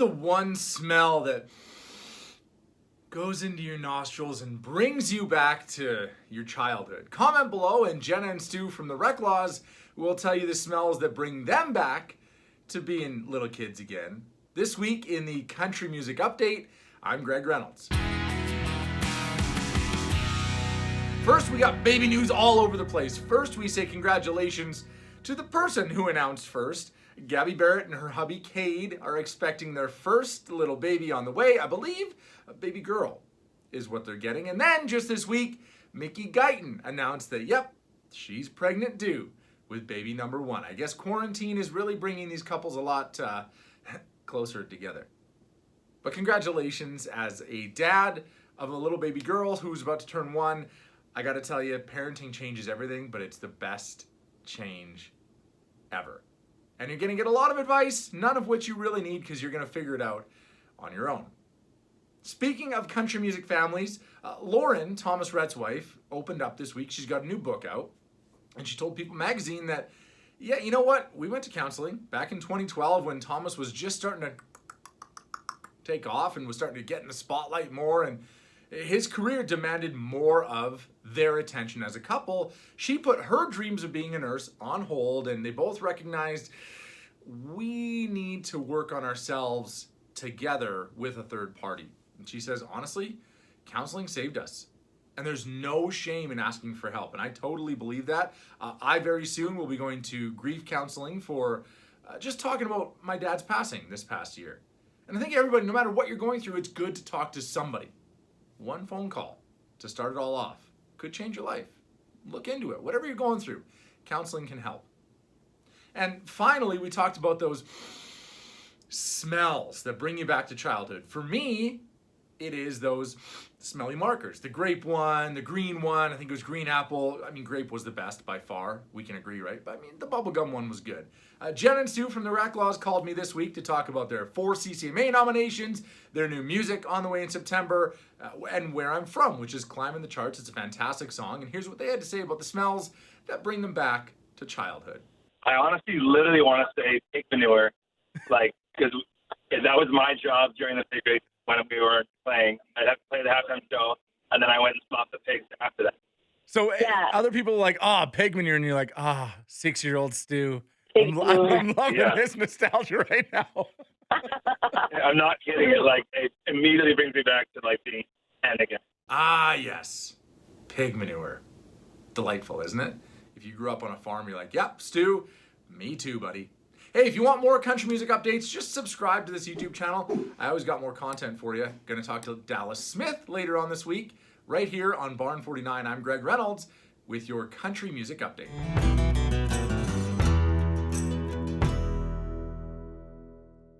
the one smell that goes into your nostrils and brings you back to your childhood? Comment below, and Jenna and Stu from the Reklaws will tell you the smells that bring them back to being little kids again. This week in the Country Music Update, I'm Greg Reynolds. First, we got baby news all over the place. First, we say congratulations to the person who announced first. Gabby Barrett and her hubby Cade are expecting their first little baby on the way. I believe a baby girl is what they're getting. And then just this week, Mickey Guyton announced that, yep, she's pregnant too with baby number 1. I guess quarantine is really bringing these couples a lot closer together. But congratulations as a dad of a little baby girl who's about to turn 1. I gotta tell you, parenting changes everything, but it's the best change ever. And you're gonna get a lot of advice, none of which you really need because you're gonna figure it out on your own. Speaking of country music families, Lauren, Thomas Rhett's wife, opened up this week. She's got a new book out, and she told People magazine that, yeah, you know what? We went to counseling back in 2012 when Thomas was just starting to take off and was starting to get in the spotlight more, and his career demanded more of their attention as a couple. She put her dreams of being a nurse on hold, and they both recognized we need to work on ourselves together with a third party. And she says, honestly, counseling saved us. And there's no shame in asking for help. And I totally believe that. I very soon will be going to grief counseling for just talking about my dad's passing this past year. And I think everybody, no matter what you're going through, it's good to talk to somebody. One phone call to start it all off could change your life. Look into it. Whatever you're going through, counseling can help. And finally, we talked about those smells that bring you back to childhood. For me, it is those smelly markers. The grape one, the green one, I think it was green apple. I mean, grape was the best by far. We can agree, right? But I mean, the bubblegum one was good. Jen and Stu from the Reklaws called me this week to talk about their 4 CCMA nominations, their new music on the way in September, and Where I'm From, which is climbing the charts. It's a fantastic song. And here's what they had to say about the smells that bring them back to childhood. I honestly literally want to say pig manure, because that was my job during the pig race when we were playing. I'd have to play the halftime show, and then I went and swapped the pigs after that. So other people are like, pig manure, and you're like, 6-year-old Stu. I'm loving this nostalgia right now. I'm not kidding. It immediately brings me back to being 10 again. Ah, yes. Pig manure. Delightful, isn't it? If you grew up on a farm, you're like, yep, Stu, me too, buddy. Hey, if you want more country music updates, just subscribe to this YouTube channel. I always got more content for you. Gonna talk to Dallas Smith later on this week, right here on Barn 49. I'm Greg Reynolds with your country music update.